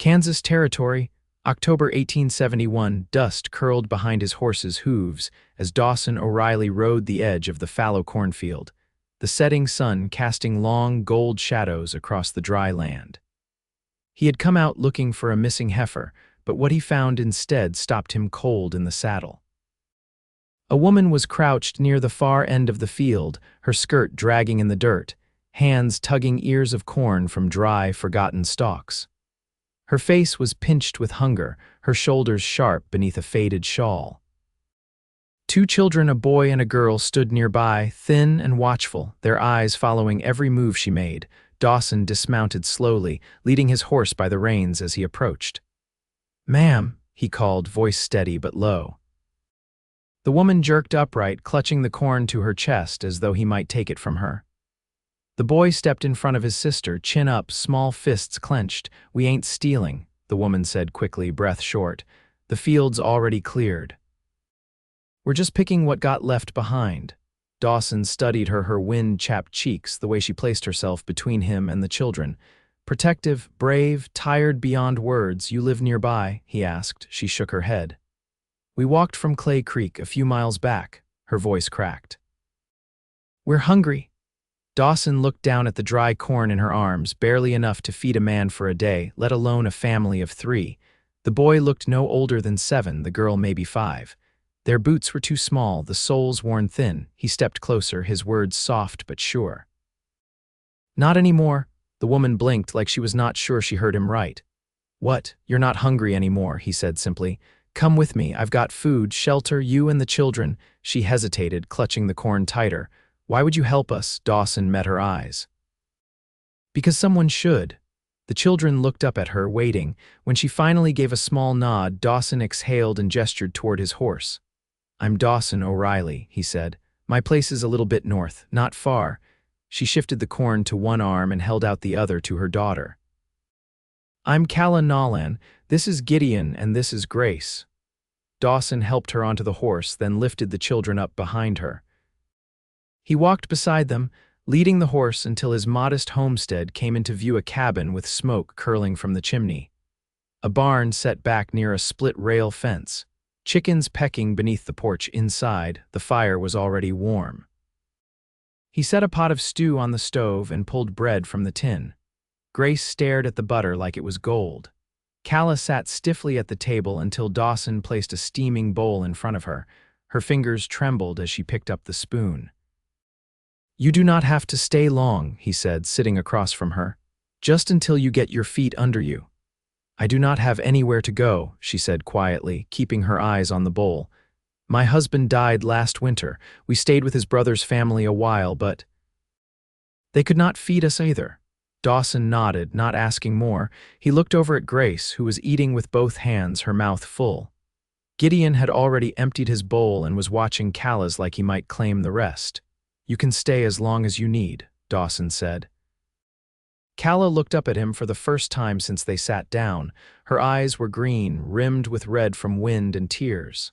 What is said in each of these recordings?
Kansas Territory, October 1871. Dust curled behind his horse's hooves as Dawson O'Reilly rode the edge of the fallow cornfield, the setting sun casting long gold shadows across the dry land. He had come out looking for a missing heifer, but what he found instead stopped him cold in the saddle. A woman was crouched near the far end of the field, her skirt dragging in the dirt, hands tugging ears of corn from dry, forgotten stalks. Her face was pinched with hunger, her shoulders sharp beneath a faded shawl. Two children, a boy and a girl, stood nearby, thin and watchful, their eyes following every move she made. Dawson dismounted slowly, leading his horse by the reins as he approached. "Ma'am," he called, voice steady but low. The woman jerked upright, clutching the corn to her chest as though he might take it from her. The boy stepped in front of his sister, chin up, small fists clenched. "We ain't stealing," the woman said quickly, breath short. "The field's already cleared. We're just picking what got left behind." Dawson studied her wind-chapped cheeks, the way she placed herself between him and the children. "Protective, brave, tired beyond words. You live nearby?" he asked. She shook her head. "We walked from Clay Creek a few miles back," her voice cracked. "We're hungry." Dawson looked down at the dry corn in her arms, barely enough to feed a man for a day, let alone a family of 3. The boy looked no older than 7, the girl maybe 5. Their boots were too small, the soles worn thin. He stepped closer, his words soft but sure. "Not anymore." The woman blinked like she was not sure she heard him right. "What? You're not hungry anymore," he said simply. "Come with me, I've got food, shelter, you and the children." She hesitated, clutching the corn tighter. "Why would you help us?" Dawson met her eyes. "Because someone should." The children looked up at her, waiting. When she finally gave a small nod, Dawson exhaled and gestured toward his horse. "I'm Dawson O'Reilly," he said. "My place is a little bit north, not far." She shifted the corn to one arm and held out the other to her daughter. "I'm Calla Nolan. This is Gideon and this is Grace." Dawson helped her onto the horse, then lifted the children up behind her. He walked beside them, leading the horse until his modest homestead came into view, a cabin with smoke curling from the chimney. A barn set back near a split-rail fence. Chickens pecking beneath the porch inside, the fire was already warm. He set a pot of stew on the stove and pulled bread from the tin. Grace stared at the butter like it was gold. Calla sat stiffly at the table until Dawson placed a steaming bowl in front of her. Her fingers trembled as she picked up the spoon. "You do not have to stay long," he said, sitting across from her. "Just until you get your feet under you." "I do not have anywhere to go," she said quietly, keeping her eyes on the bowl. "My husband died last winter. We stayed with his brother's family a while, but they could not feed us either." Dawson nodded, not asking more. He looked over at Grace, who was eating with both hands, her mouth full. Gideon had already emptied his bowl and was watching Calla's like he might claim the rest. "You can stay as long as you need," Dawson said. Calla looked up at him for the first time since they sat down. Her eyes were green, rimmed with red from wind and tears.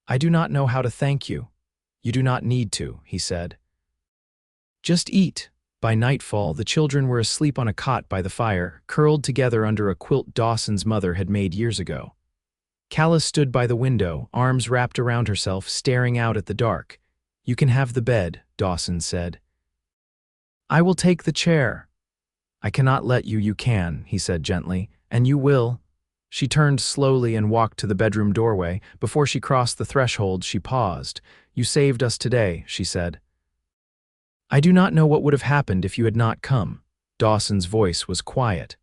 "I do not know how to thank you." "You do not need to," he said. "Just eat." By nightfall, the children were asleep on a cot by the fire, curled together under a quilt Dawson's mother had made years ago. Calla stood by the window, arms wrapped around herself, staring out at the dark. "You can have the bed," Dawson said. "I will take the chair." "I cannot let you, you can," he said gently. "And you will." She turned slowly and walked to the bedroom doorway. Before she crossed the threshold, she paused. "You saved us today," she said. "I do not know what would have happened if you had not come." Dawson's voice was quiet.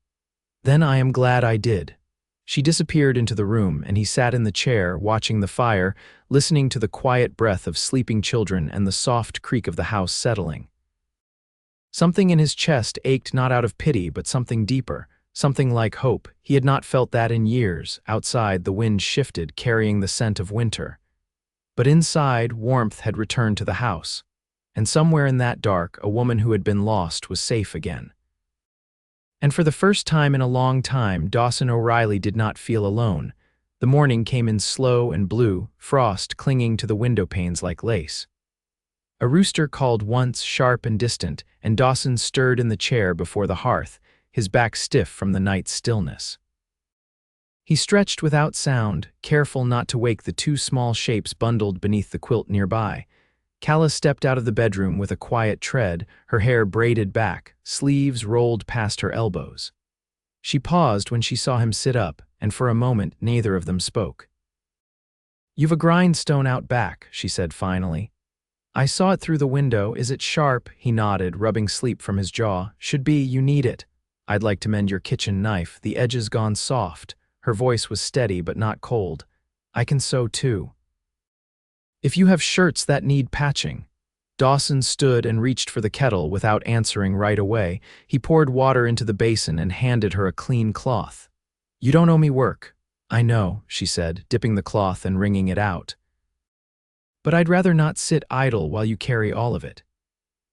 "Then I am glad I did." She disappeared into the room, and he sat in the chair, watching the fire, listening to the quiet breath of sleeping children and the soft creak of the house settling. Something in his chest ached, not out of pity, but something deeper, something like hope. He had not felt that in years. Outside, the wind shifted, carrying the scent of winter. But inside, warmth had returned to the house. And somewhere in that dark, a woman who had been lost was safe again. And for the first time in a long time, Dawson O'Reilly did not feel alone. The morning came in slow and blue, frost clinging to the window panes like lace. A rooster called once, sharp and distant, and Dawson stirred in the chair before the hearth, his back stiff from the night's stillness. He stretched without sound, careful not to wake the two small shapes bundled beneath the quilt nearby. Calla stepped out of the bedroom with a quiet tread, her hair braided back, sleeves rolled past her elbows. She paused when she saw him sit up, and for a moment neither of them spoke. "You've a grindstone out back," she said finally. "I saw it through the window. Is it sharp?" He nodded, rubbing sleep from his jaw. "Should be. You need it. I'd like to mend your kitchen knife. The edge's gone soft." Her voice was steady but not cold. "I can sew too. If you have shirts that need patching." Dawson stood and reached for the kettle without answering right away. He poured water into the basin and handed her a clean cloth. "You don't owe me work." "I know," she said, dipping the cloth and wringing it out. "But I'd rather not sit idle while you carry all of it."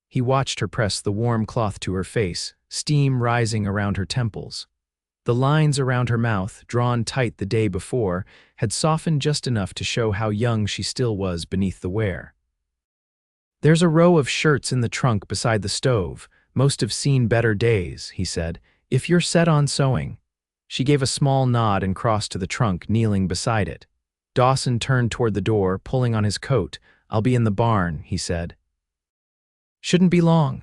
He watched her press the warm cloth to her face, steam rising around her temples. The lines around her mouth, drawn tight the day before, had softened just enough to show how young she still was beneath the wear. "There's a row of shirts in the trunk beside the stove. Most have seen better days," he said. "If you're set on sewing." She gave a small nod and crossed to the trunk, kneeling beside it. Dawson turned toward the door, pulling on his coat. "I'll be in the barn," he said. "Shouldn't be long."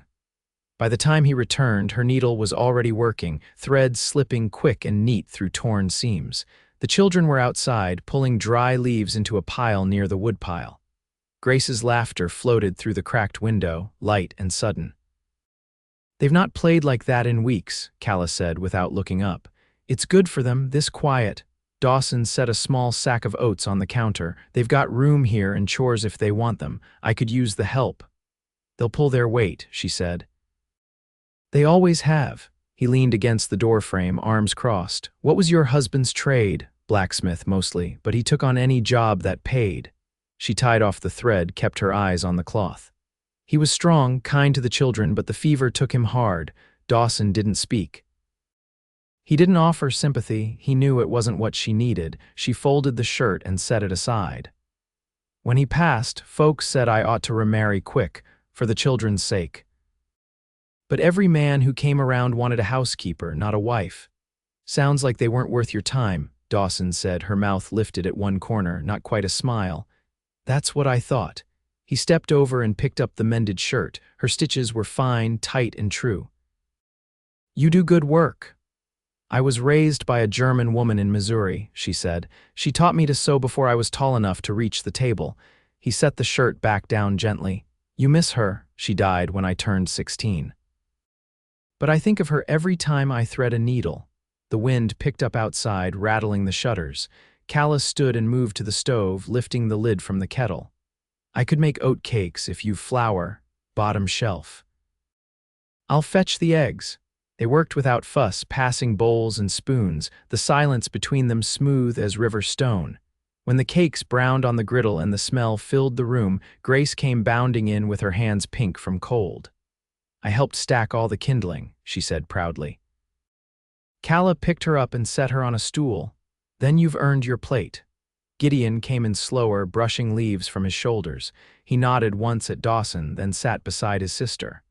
By the time he returned, her needle was already working, threads slipping quick and neat through torn seams. The children were outside, pulling dry leaves into a pile near the woodpile. Grace's laughter floated through the cracked window, light and sudden. "They've not played like that in weeks," Calla said without looking up. "It's good for them, this quiet." Dawson set a small sack of oats on the counter. "They've got room here and chores if they want them. I could use the help." "They'll pull their weight," she said. "They always have." He leaned against the doorframe, arms crossed. "What was your husband's trade?" "Blacksmith, mostly, but he took on any job that paid." She tied off the thread, kept her eyes on the cloth. "He was strong, kind to the children, but the fever took him hard." Dawson didn't speak. He didn't offer sympathy. He knew it wasn't what she needed. She folded the shirt and set it aside. "When he passed, folks said I ought to remarry quick, for the children's sake. But every man who came around wanted a housekeeper, not a wife." "Sounds like they weren't worth your time," Dawson said, her mouth lifted at one corner, not quite a smile. "That's what I thought." He stepped over and picked up the mended shirt. Her stitches were fine, tight, and true. "You do good work." "I was raised by a German woman in Missouri," she said. "She taught me to sew before I was tall enough to reach the table." He set the shirt back down gently. "You miss her. She died when I turned 16. But I think of her every time I thread a needle." The wind picked up outside, rattling the shutters. Calla stood and moved to the stove, lifting the lid from the kettle. "I could make oat cakes if you've flour, bottom shelf." "I'll fetch the eggs." They worked without fuss, passing bowls and spoons, the silence between them smooth as river stone. When the cakes browned on the griddle and the smell filled the room, Grace came bounding in with her hands pink from cold. "I helped stack all the kindling," she said proudly. Calla picked her up and set her on a stool. "Then you've earned your plate." Gideon came in slower, brushing leaves from his shoulders. He nodded once at Dawson, then sat beside his sister.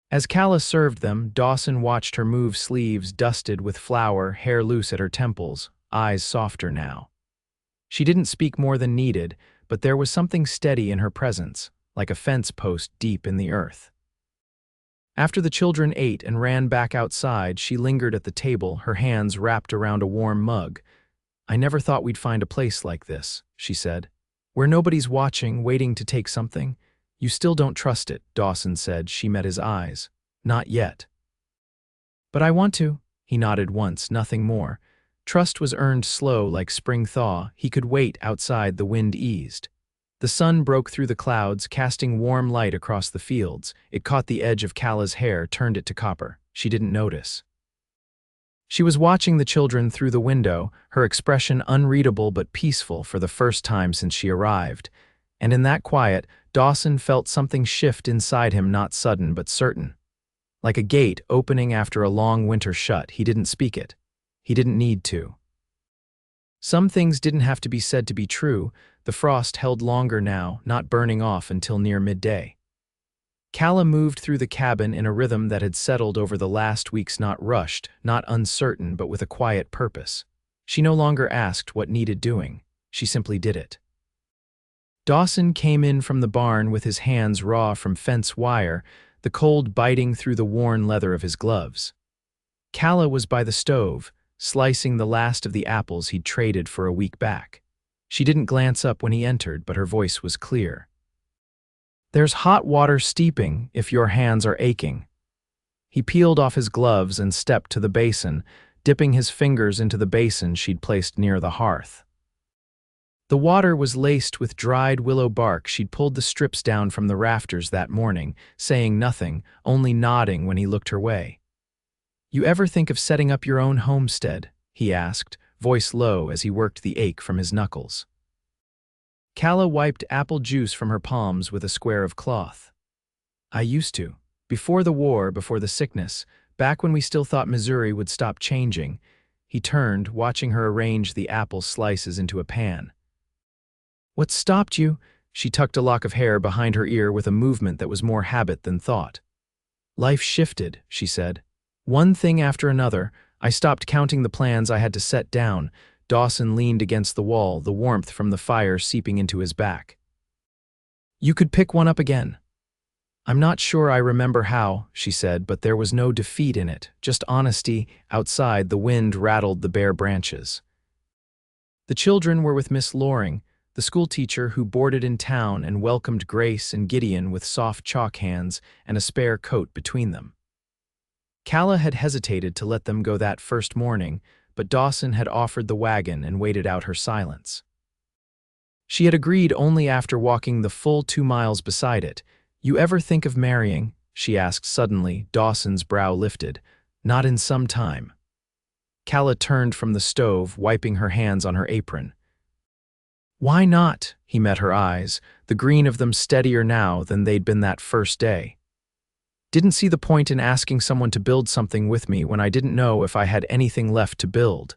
As Calla served them, Dawson watched her move, sleeves dusted with flour, hair loose at her temples, eyes softer now. She didn't speak more than needed, but there was something steady in her presence, like a fence post deep in the earth. After the children ate and ran back outside, she lingered at the table, her hands wrapped around a warm mug. "I never thought we'd find a place like this," she said. "Where nobody's watching, waiting to take something." "You still don't trust it," Dawson said. She met his eyes. "Not yet." "But I want to." He nodded once, nothing more. Trust was earned slow like spring thaw. He could wait outside. The wind eased. The sun broke through the clouds, casting warm light across the fields. It caught the edge of Calla's hair, turned it to copper. She didn't notice. She was watching the children through the window, her expression unreadable but peaceful for the first time since she arrived. And in that quiet, Dawson felt something shift inside him, not sudden but certain. Like a gate opening after a long winter shut. He didn't speak it. He didn't need to. Some things didn't have to be said to be true. The frost held longer now, not burning off until near midday. Calla moved through the cabin in a rhythm that had settled over the last weeks, not rushed, not uncertain, but with a quiet purpose. She no longer asked what needed doing. She simply did it. Dawson came in from the barn with his hands raw from fence wire, the cold biting through the worn leather of his gloves. Calla was by the stove, slicing the last of the apples he'd traded for a week back. She didn't glance up when he entered, but her voice was clear. "There's hot water steeping if your hands are aching." He peeled off his gloves and stepped to the basin, dipping his fingers into the basin she'd placed near the hearth. The water was laced with dried willow bark she'd pulled the strips down from the rafters that morning, saying nothing, only nodding when he looked her way. "You ever think of setting up your own homestead?" he asked, voice low as he worked the ache from his knuckles. Calla wiped apple juice from her palms with a square of cloth. "I used to. Before the war, before the sickness, back when we still thought Missouri would stop changing." He turned, watching her arrange the apple slices into a pan. "What stopped you?" She tucked a lock of hair behind her ear with a movement that was more habit than thought. "Life shifted," she said. "One thing after another. I stopped counting the plans I had to set down." Dawson leaned against the wall, the warmth from the fire seeping into his back. "You could pick one up again." "I'm not sure I remember how," she said, but there was no defeat in it, just honesty. Outside, the wind rattled the bare branches. The children were with Miss Loring, the schoolteacher who boarded in town and welcomed Grace and Gideon with soft chalk hands and a spare coat between them. Calla had hesitated to let them go that first morning, but Dawson had offered the wagon and waited out her silence. She had agreed only after walking the full 2 miles beside it. "You ever think of marrying?" she asked suddenly, Dawson's brow lifted. "Not in some time." Calla turned from the stove, wiping her hands on her apron. "Why not?" He met her eyes, the green of them steadier now than they'd been that first day. "Didn't see the point in asking someone to build something with me when I didn't know if I had anything left to build."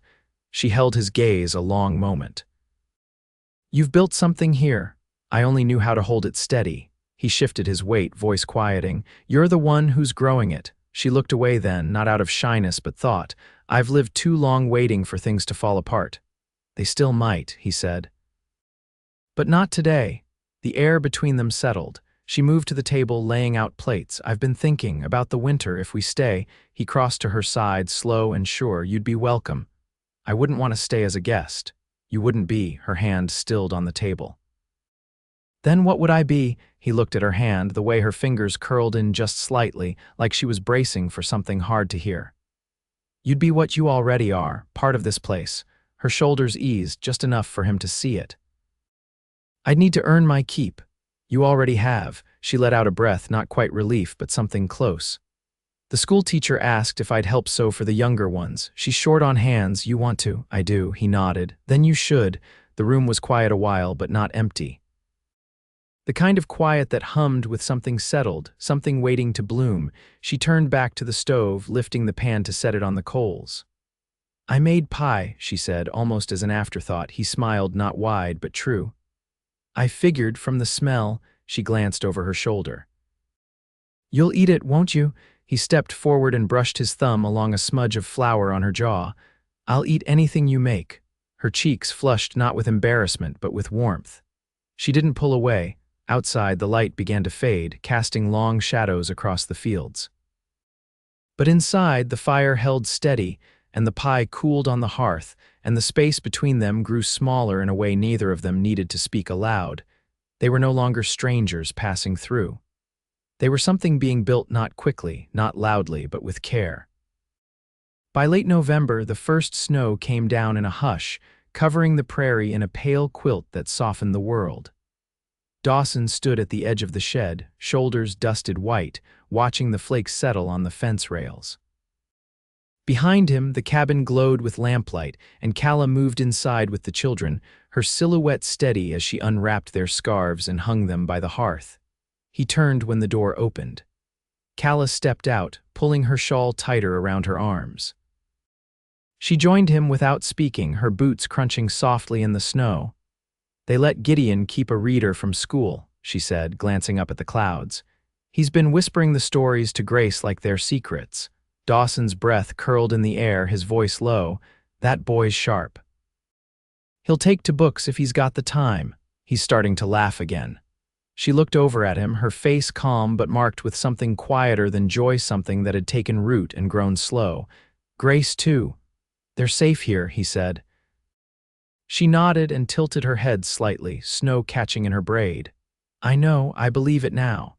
She held his gaze a long moment. "You've built something here. I only knew how to hold it steady." He shifted his weight, voice quieting. "You're the one who's growing it." She looked away then, not out of shyness but thought. "I've lived too long waiting for things to fall apart." "They still might," he said. "But not today." The air between them settled. She moved to the table, laying out plates. "I've been thinking about the winter if we stay." He crossed to her side, slow and sure. "You'd be welcome." "I wouldn't want to stay as a guest." "You wouldn't be," her hand stilled on the table. "Then what would I be?" He looked at her hand, the way her fingers curled in just slightly, like she was bracing for something hard to hear. "You'd be what you already are, part of this place." Her shoulders eased, just enough for him to see it. "I'd need to earn my keep." "You already have." She let out a breath, not quite relief, but something close. "The schoolteacher asked if I'd help sew for the younger ones. She's short on hands. You want to?" "I do," he nodded. "Then you should." The room was quiet a while, but not empty. The kind of quiet that hummed with something settled, something waiting to bloom. She turned back to the stove, lifting the pan to set it on the coals. "I made pie," she said, almost as an afterthought. He smiled, not wide, but true. "I figured from the smell." She glanced over her shoulder. "You'll eat it, won't you?" He stepped forward and brushed his thumb along a smudge of flour on her jaw. "I'll eat anything you make." Her cheeks flushed not with embarrassment, but with warmth. She didn't pull away. Outside, the light began to fade, casting long shadows across the fields. But inside, the fire held steady, and the pie cooled on the hearth, and the space between them grew smaller in a way neither of them needed to speak aloud. They were no longer strangers passing through. They were something being built not quickly, not loudly, but with care. By late November, the first snow came down in a hush, covering the prairie in a pale quilt that softened the world. Dawson stood at the edge of the shed, shoulders dusted white, watching the flakes settle on the fence rails. Behind him, the cabin glowed with lamplight, and Calla moved inside with the children, her silhouette steady as she unwrapped their scarves and hung them by the hearth. He turned when the door opened. Calla stepped out, pulling her shawl tighter around her arms. She joined him without speaking, her boots crunching softly in the snow. "They let Gideon keep a reader from school," she said, glancing up at the clouds. "He's been whispering the stories to Grace like they're secrets." Dawson's breath curled in the air, his voice low. "That boy's sharp." He'll take to books if he's got the time. He's starting to laugh again. She looked over at him, her face calm but marked with something quieter than joy, something that had taken root and grown slow. Grace, too. They're safe here, he said. She nodded and tilted her head slightly, snow catching in her braid. I know, I believe it now.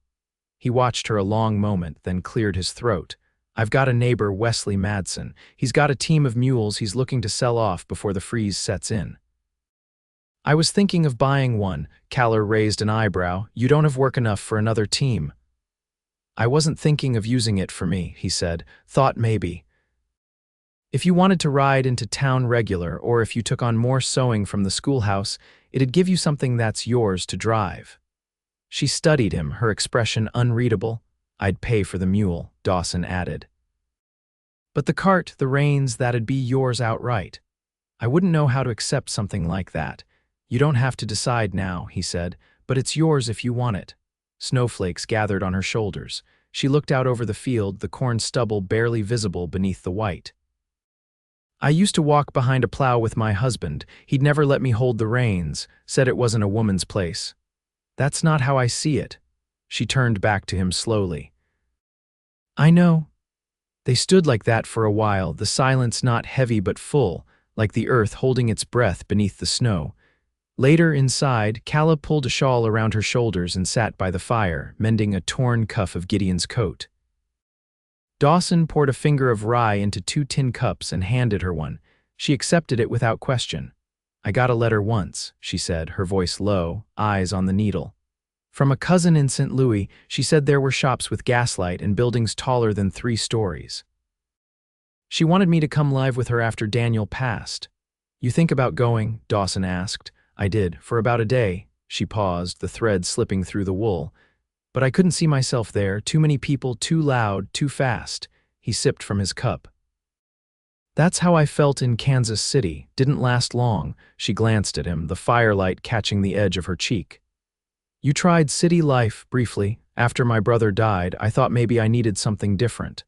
He watched her a long moment, then cleared his throat. I've got a neighbor, Wesley Madsen. He's got a team of mules he's looking to sell off before the freeze sets in. I was thinking of buying one. Calla raised an eyebrow. You don't have work enough for another team. I wasn't thinking of using it for me, he said. Thought maybe. If you wanted to ride into town regular, or if you took on more sewing from the schoolhouse, it'd give you something that's yours to drive. She studied him, her expression unreadable. I'd pay for the mule, Dawson added. But the cart, the reins, that'd be yours outright. I wouldn't know how to accept something like that. You don't have to decide now, he said, but it's yours if you want it. Snowflakes gathered on her shoulders. She looked out over the field, the corn stubble barely visible beneath the white. I used to walk behind a plow with my husband. He'd never let me hold the reins, said it wasn't a woman's place. That's not how I see it. She turned back to him slowly. I know. They stood like that for a while, the silence not heavy but full, like the earth holding its breath beneath the snow. Later, inside, Calla pulled a shawl around her shoulders and sat by the fire, mending a torn cuff of Gideon's coat. Dawson poured a finger of rye into 2 tin cups and handed her one. She accepted it without question. I got a letter once, she said, her voice low, eyes on the needle. From a cousin in St. Louis, she said there were shops with gaslight and buildings taller than 3 stories. She wanted me to come live with her after Daniel passed. You think about going? Dawson asked. I did, for about a day. She paused, the thread slipping through the wool. But I couldn't see myself there, too many people, too loud, too fast. He sipped from his cup. That's how I felt in Kansas City. Didn't last long. She glanced at him, the firelight catching the edge of her cheek. You tried city life, briefly. After my brother died, I thought maybe I needed something different.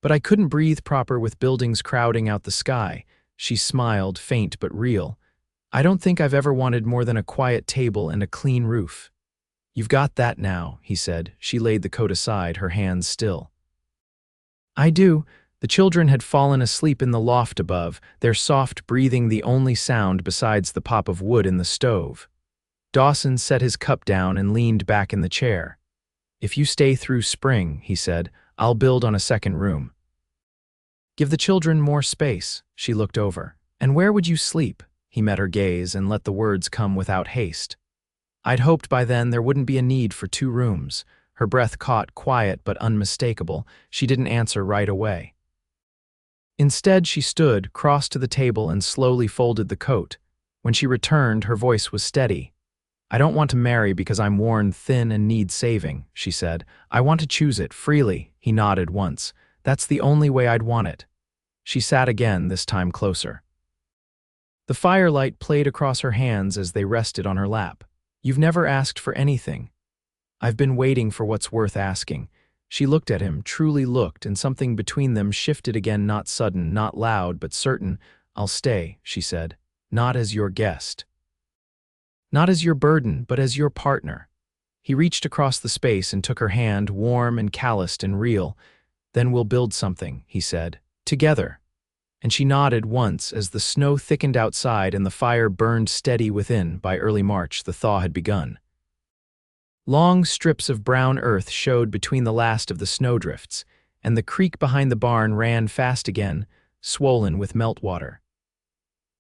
But I couldn't breathe proper with buildings crowding out the sky. She smiled, faint but real. I don't think I've ever wanted more than a quiet table and a clean roof. You've got that now, he said. She laid the coat aside, her hands still. I do. The children had fallen asleep in the loft above, their soft breathing the only sound besides the pop of wood in the stove. Dawson set his cup down and leaned back in the chair. If you stay through spring, he said, I'll build on a second room. Give the children more space, she looked over. And where would you sleep? He met her gaze and let the words come without haste. I'd hoped by then there wouldn't be a need for 2 rooms. Her breath caught, quiet but unmistakable. She didn't answer right away. Instead, she stood, crossed to the table, and slowly folded the coat. When she returned, her voice was steady. I don't want to marry because I'm worn thin and need saving, she said. I want to choose it, freely. He nodded once. That's the only way I'd want it. She sat again, this time closer. The firelight played across her hands as they rested on her lap. You've never asked for anything. I've been waiting for what's worth asking. She looked at him, truly looked, and something between them shifted again, not sudden, not loud, but certain. I'll stay, she said, not as your guest. Not as your burden, but as your partner. He reached across the space and took her hand, warm and calloused and real. Then we'll build something, he said, together. And she nodded once as the snow thickened outside and the fire burned steady within. By early March, the thaw had begun. Long strips of brown earth showed between the last of the snowdrifts, and the creek behind the barn ran fast again, swollen with meltwater.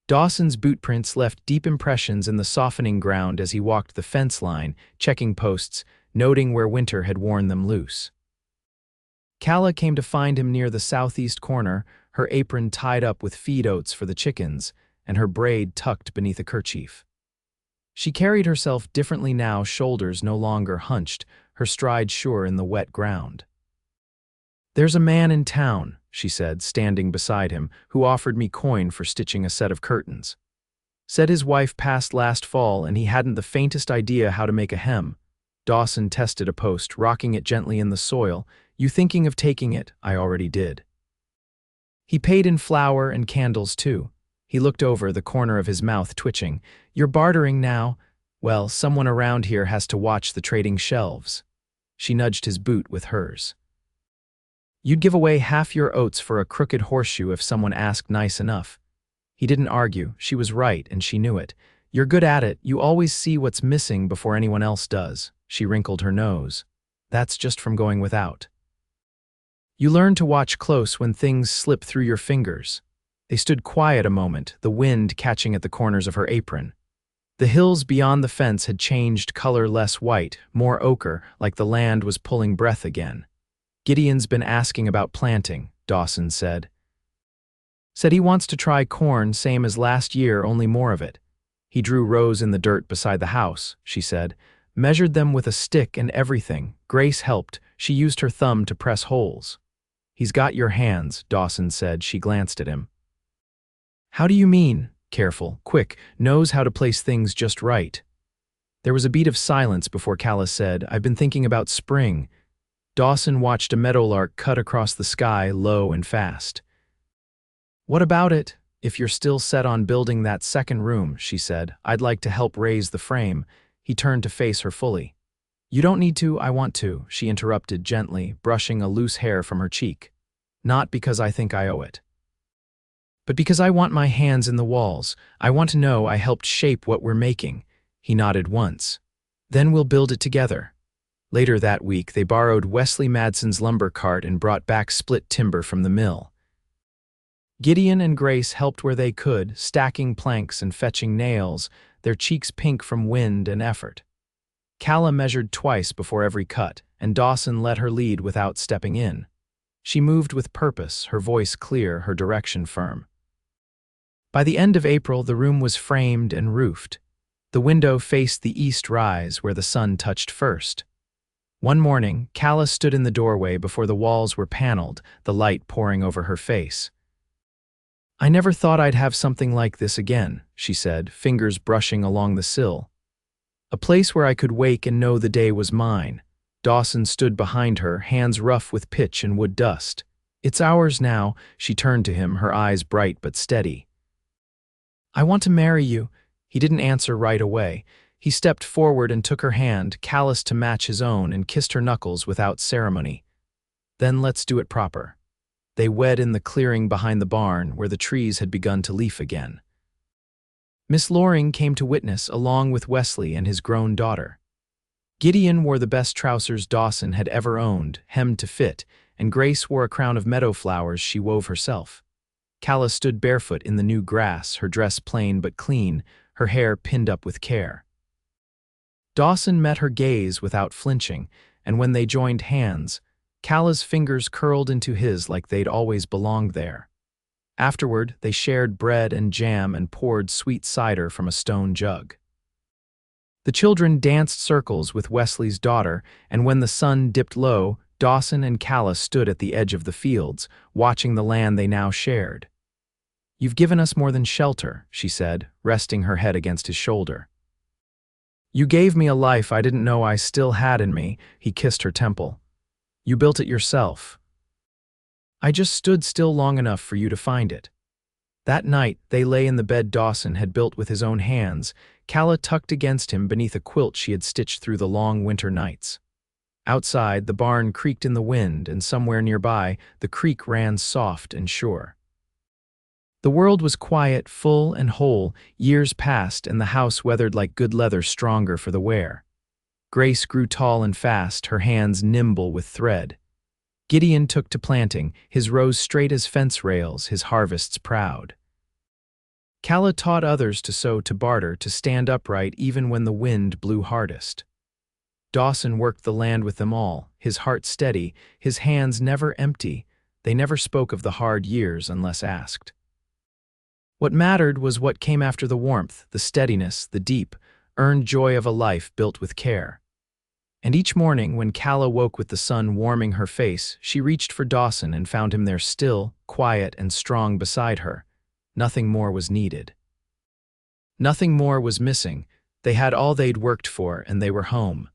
Dawson's bootprints left deep impressions in the softening ground as he walked the fence line, checking posts, noting where winter had worn them loose. Calla came to find him near the southeast corner, her apron tied up with feed oats for the chickens, and her braid tucked beneath a kerchief. She carried herself differently now, shoulders no longer hunched, her stride sure in the wet ground. There's a man in town, she said, standing beside him, who offered me coin for stitching a set of curtains. Said his wife passed last fall and he hadn't the faintest idea how to make a hem. Dawson tested a post, rocking it gently in the soil. You thinking of taking it? I already did. He paid in flour and candles too. He looked over, the corner of his mouth twitching. "You're bartering now? Well, someone around here has to watch the trading shelves." She nudged his boot with hers. "You'd give away half your oats for a crooked horseshoe if someone asked nice enough." He didn't argue. She was right, and she knew it. "You're good at it. You always see what's missing before anyone else does." She wrinkled her nose. "That's just from going without. You learn to watch close when things slip through your fingers." They stood quiet a moment, the wind catching at the corners of her apron. The hills beyond the fence had changed color, less white, more ochre, like the land was pulling breath again. "Gideon's been asking about planting," Dawson said. "Said he wants to try corn, same as last year, only more of it." He drew rows in the dirt beside the house, she said. "Measured them with a stick and everything." Grace helped. She used her thumb to press holes. "He's got your hands," Dawson said. She glanced at him. "How do you mean?" "Careful, quick, knows how to place things just right." There was a beat of silence before Calla said, "I've been thinking about spring." Dawson watched a meadowlark cut across the sky, low and fast. "What about it? If you're still set on building that second room," she said, "I'd like to help raise the frame." He turned to face her fully. "You don't need to, I want to," she interrupted gently, brushing a loose hair from her cheek. "Not because I think I owe it, but because I want my hands in the walls. I want to know I helped shape what we're making." He nodded once. "Then we'll build it together." Later that week, they borrowed Wesley Madsen's lumber cart and brought back split timber from the mill. Gideon and Grace helped where they could, stacking planks and fetching nails, their cheeks pink from wind and effort. Calla measured twice before every cut, and Dawson let her lead without stepping in. She moved with purpose, her voice clear, her direction firm. By the end of April, the room was framed and roofed. The window faced the east rise, where the sun touched first. One morning, Calla stood in the doorway before the walls were paneled, the light pouring over her face. "I never thought I'd have something like this again," she said, fingers brushing along the sill. "A place where I could wake and know the day was mine." Dawson stood behind her, hands rough with pitch and wood dust. "It's ours now." She turned to him, her eyes bright but steady. "I want to marry you." He didn't answer right away. He stepped forward and took her hand, callous to match his own, and kissed her knuckles without ceremony. "Then let's do it proper." They wed in the clearing behind the barn, where the trees had begun to leaf again. Miss Loring came to witness, along with Wesley and his grown daughter. Gideon wore the best trousers Dawson had ever owned, hemmed to fit, and Grace wore a crown of meadow flowers she wove herself. Calla stood barefoot in the new grass, her dress plain but clean, her hair pinned up with care. Dawson met her gaze without flinching, and when they joined hands, Calla's fingers curled into his like they'd always belonged there. Afterward, they shared bread and jam and poured sweet cider from a stone jug. The children danced circles with Wesley's daughter, and when the sun dipped low, Dawson and Calla stood at the edge of the fields, watching the land they now shared. "You've given us more than shelter," she said, resting her head against his shoulder. "You gave me a life I didn't know I still had in me." He kissed her temple. "You built it yourself. I just stood still long enough for you to find it." That night, they lay in the bed Dawson had built with his own hands, Calla tucked against him beneath a quilt she had stitched through the long winter nights. Outside, the barn creaked in the wind, and somewhere nearby, the creek ran soft and sure. The world was quiet, full and whole. Years passed, and the house weathered like good leather, stronger for the wear. Grace grew tall and fast, her hands nimble with thread. Gideon took to planting, his rows straight as fence rails, his harvests proud. Calla taught others to sow, to barter, to stand upright even when the wind blew hardest. Dawson worked the land with them all, his heart steady, his hands never empty. They never spoke of the hard years unless asked. What mattered was what came after the warmth, the steadiness, the deep, earned joy of a life built with care. And each morning, when Calla woke with the sun warming her face, she reached for Dawson and found him there still, quiet and strong beside her. Nothing more was needed. Nothing more was missing. They had all they'd worked for, and they were home.